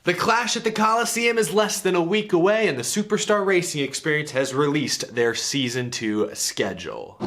The Clash at the Coliseum is less than a week away, and the Superstar Racing Experience has released their Season 2 schedule.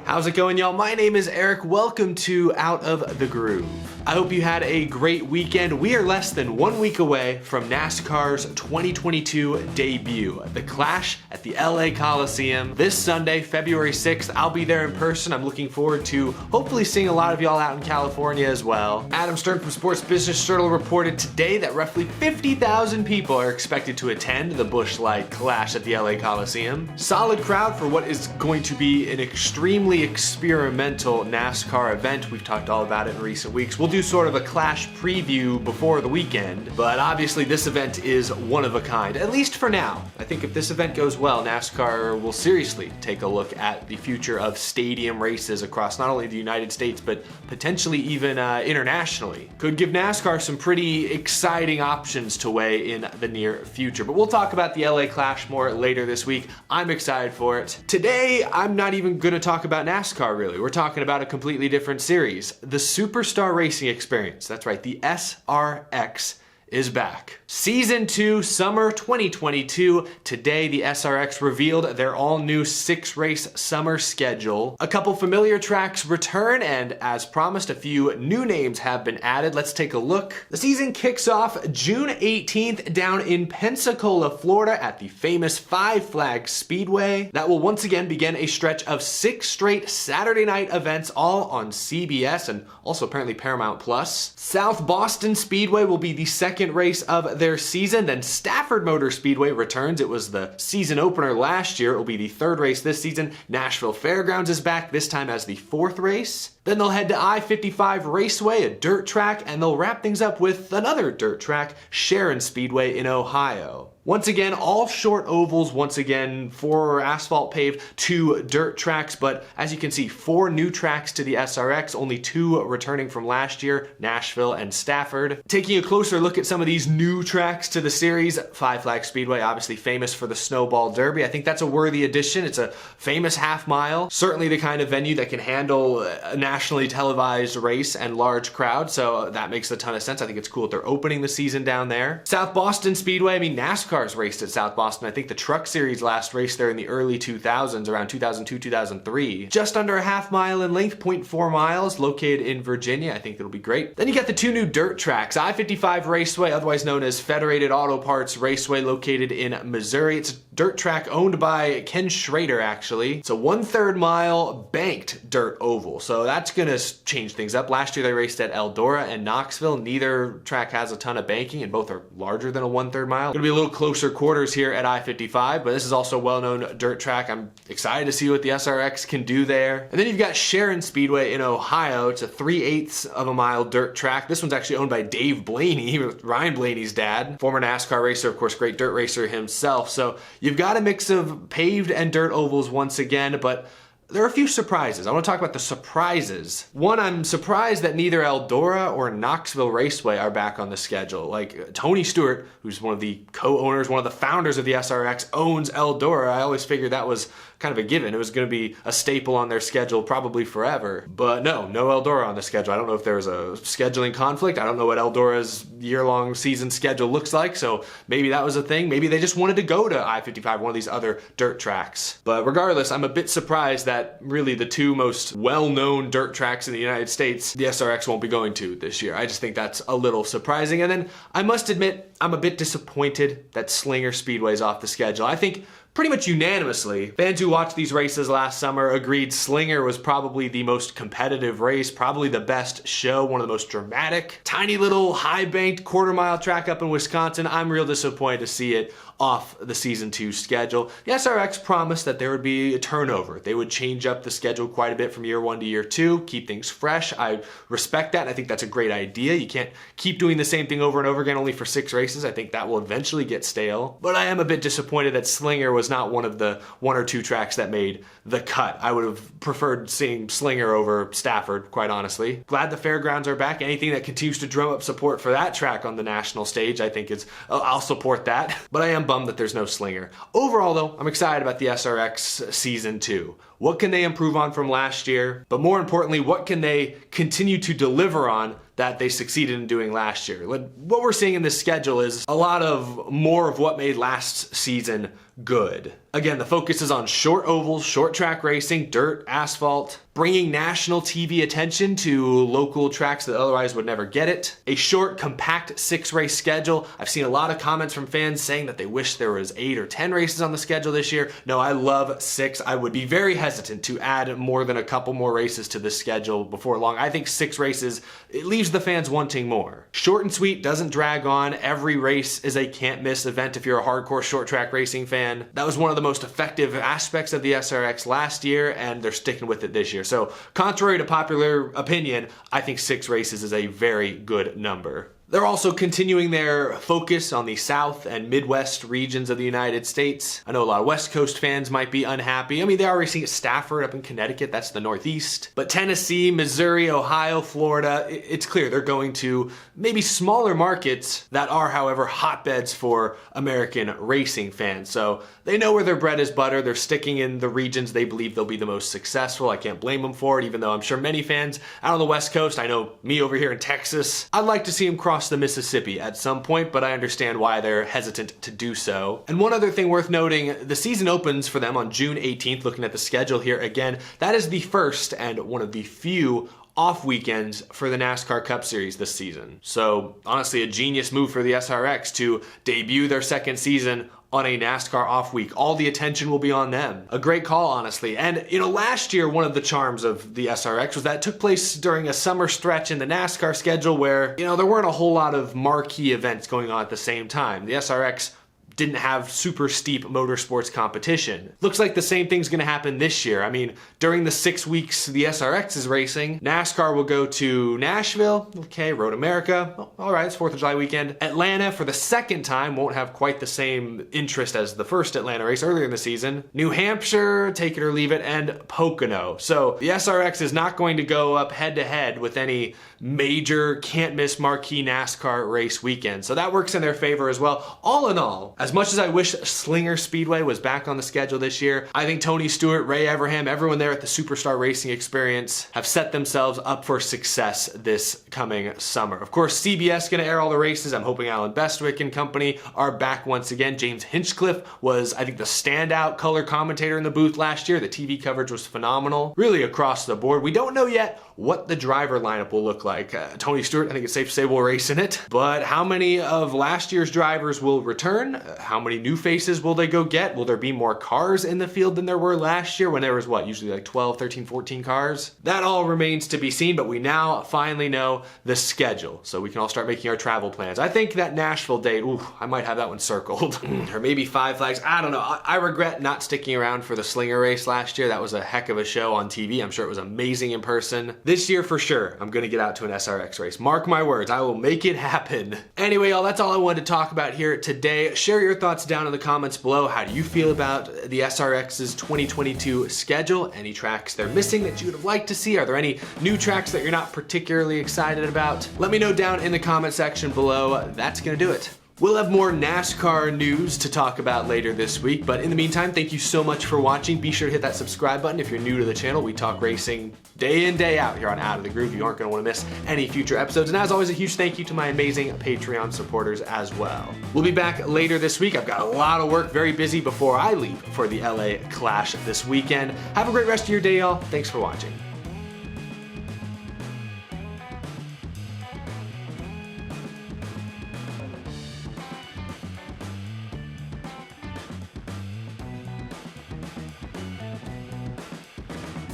How's it going, y'all? My name is Eric. Welcome to Out of the Groove. I hope you had a great weekend. We are less than 1 week away from NASCAR's 2022 debut, the Clash at the LA Coliseum. This Sunday, February 6th, I'll be there in person. I'm looking forward to hopefully seeing a lot of y'all out in California as well. Adam Stern from Sports Business Journal reported today that roughly 50,000 people are expected to attend the Busch Light Clash at the LA Coliseum. Solid crowd for what is going to be an extremely experimental NASCAR event. We've talked all about it in recent weeks. We'll do sort of a Clash preview before the weekend, but obviously this event is one of a kind, at least for now. I think if this event goes well, NASCAR will seriously take a look at the future of stadium races across not only the United States, but potentially even internationally. Could give NASCAR some pretty exciting options to weigh in the near future, but we'll talk about the LA Clash more later this week. I'm excited for it. Today, I'm not even gonna talk about NASCAR really. We're talking about a completely different series, the Superstar Racing Experience. That's right, the SRX is back. Season 2, summer 2022. Today, the SRX revealed their all-new 6-race summer schedule. A couple familiar tracks return, and as promised, a few new names have been added. Let's take a look. The season kicks off June 18th down in Pensacola, Florida at the famous Five Flags Speedway. That will once again begin a stretch of 6 straight Saturday night events, all on CBS and also apparently Paramount Plus. South Boston Speedway will be the second race of their season. Then Stafford Motor Speedway returns. It was the season opener last year. It will be the 3rd race this season. Nashville Fairgrounds is back, this time as the 4th race. Then they'll head to I-55 Raceway, a dirt track, and they'll wrap things up with another dirt track, Sharon Speedway in Ohio. Once again, all short ovals, once again, 4 asphalt paved, 2 dirt tracks, but as you can see, 4 new tracks to the SRX, only 2 returning from last year, Nashville and Stafford. Taking a closer look at some of these new tracks to the series, Five Flags Speedway, obviously famous for the Snowball Derby. I think that's a worthy addition. It's a famous half mile, certainly the kind of venue that can handle a nationally televised race and large crowd, so that makes a ton of sense. I think it's cool that they're opening the season down there. South Boston Speedway, I mean, NASCAR's raced at South Boston. I think the Truck Series last raced there in the early 2000s, around 2002, 2003. Just under a half mile in length, 0.4 miles, located in Virginia. I think it'll be great. Then you got the 2 new dirt tracks. I-55 Raceway, otherwise known as Federated Auto Parts Raceway, located in Missouri. It's a dirt track owned by Ken Schrader, actually. It's a 1/3 mile banked dirt oval, so that's gonna change things up. Last year they raced at Eldora and Knoxville. Neither track has a ton of banking, and both are larger than a 1/3 mile. It'll be a little closer quarters here at I-55, but this is also a well-known dirt track. I'm excited to see what the SRX can do there. And then you've got Sharon Speedway in Ohio. It's a 3/8 of a mile dirt track. This one's actually owned by Dave Blaney, Ryan Blaney's dad, former NASCAR racer, of course, great dirt racer himself. So you've got a mix of paved and dirt ovals once again, but there are a few surprises. I want to talk about the surprises. One, I'm surprised that neither Eldora or Knoxville Raceway are back on the schedule. Like Tony Stewart, who's one of the co-owners, one of the founders of the SRX, owns Eldora. I always figured that was kind of a given. It was going to be a staple on their schedule probably forever. But no Eldora on the schedule. I don't know if there's a scheduling conflict. I don't know what Eldora's year-long season schedule looks like, so maybe that was a thing. Maybe they just wanted to go to I-55, one of these other dirt tracks. But regardless, I'm a bit surprised that really the 2 most well-known dirt tracks in the United States, the SRX won't be going to this year. I just think that's a little surprising. And then I must admit, I'm a bit disappointed that Slinger Speedway's off the schedule. I think pretty much unanimously, fans who watched these races last summer agreed Slinger was probably the most competitive race, probably the best show, one of the most dramatic. Tiny little high-banked quarter-mile track up in Wisconsin. I'm real disappointed to see it off the season 2 schedule. The SRX promised that there would be a turnover. They would change up the schedule quite a bit from year 1 to year 2, keep things fresh. I respect that, and I think that's a great idea. You can't keep doing the same thing over and over again only for 6 races. I think that will eventually get stale. But I am a bit disappointed that Slinger was not one of the 1 or 2 tracks that made the cut. I would have preferred seeing Slinger over Stafford, quite honestly. Glad the fairgrounds are back. Anything that continues to drum up support for that track on the national stage, I think I'll support that. But I am bummed that there's no Slinger. Overall though, I'm excited about the SRX Season 2. What can they improve on from last year? But more importantly, what can they continue to deliver on that they succeeded in doing last year? What we're seeing in this schedule is a lot of more of what made last season good. Again, the focus is on short ovals, short track racing, dirt, asphalt, bringing national TV attention to local tracks that otherwise would never get it. A short, compact 6-race schedule. I've seen a lot of comments from fans saying that they wish there was 8 or 10 races on the schedule this year. No, I love 6. I would be very hesitant to add more than a couple more races to this schedule before long. I think 6 races, it leaves the fans wanting more. Short and sweet, doesn't drag on. Every race is a can't miss event if you're a hardcore short track racing fan. That was one of the most effective aspects of the SRX last year, and they're sticking with it this year. So contrary to popular opinion, I think 6 races is a very good number. They're also continuing their focus on the South and Midwest regions of the United States. I know a lot of West Coast fans might be unhappy. I mean, they are racing at Stafford up in Connecticut, that's the Northeast. But Tennessee, Missouri, Ohio, Florida, it's clear they're going to maybe smaller markets that are, however, hotbeds for American racing fans. So they know where their bread is buttered. They're sticking in the regions they believe they'll be the most successful. I can't blame them for it, even though I'm sure many fans out on the West Coast, I know me over here in Texas, I'd like to see them cross the Mississippi at some point, but I understand why they're hesitant to do so. And one other thing worth noting, the season opens for them on June 18th, looking at the schedule here again. That is the first and one of the few off weekends for the NASCAR Cup Series this season. So honestly, a genius move for the SRX to debut their second season on a NASCAR off week. All the attention will be on them. A great call, honestly. And last year, one of the charms of the SRX was that it took place during a summer stretch in the NASCAR schedule where, there weren't a whole lot of marquee events going on at the same time. The SRX didn't have super steep motorsports competition. Looks like the same thing's gonna happen this year. I mean, during the 6 weeks the SRX is racing, NASCAR will go to Nashville, okay, Road America, well, all right, it's 4th of July weekend. Atlanta, for the second time, won't have quite the same interest as the first Atlanta race earlier in the season. New Hampshire, take it or leave it, and Pocono. So the SRX is not going to go up head to head with any major can't miss marquee NASCAR race weekend. So that works in their favor as well. All in all, as much as I wish Slinger Speedway was back on the schedule this year, I think Tony Stewart, Ray Everham, everyone there at the Superstar Racing Experience have set themselves up for success this coming summer. Of course, CBS gonna air all the races. I'm hoping Alan Bestwick and company are back once again. James Hinchcliffe was, I think, the standout color commentator in the booth last year. The TV coverage was phenomenal, really across the board. We don't know yet what the driver lineup will look like. Tony Stewart, I think it's safe to say, will race in it. But how many of last year's drivers will return? How many new faces will they go get? Will there be more cars in the field than there were last year when there was, usually like 12, 13, 14 cars? That all remains to be seen, but we now finally know the schedule, so we can all start making our travel plans. I think that Nashville date, I might have that one circled. Or maybe Five Flags, I don't know. I regret not sticking around for the Slinger race last year. That was a heck of a show on TV. I'm sure it was amazing in person. This year, for sure, I'm gonna get out to an SRX race. Mark my words, I will make it happen. Anyway, y'all, that's all I wanted to talk about here today. Share your thoughts down in the comments below. How do you feel about the SRX's 2022 schedule? Any tracks they're missing that you would have liked to see? Are there any new tracks that you're not particularly excited about? Let me know down in the comment section below. That's gonna do it. We'll have more NASCAR news to talk about later this week, but in the meantime, thank you so much for watching. Be sure to hit that subscribe button if you're new to the channel. We talk racing day in, day out here on Out of the Groove. You aren't gonna wanna miss any future episodes. And as always, a huge thank you to my amazing Patreon supporters as well. We'll be back later this week. I've got a lot of work, very busy before I leave for the LA Clash this weekend. Have a great rest of your day, y'all. Thanks for watching.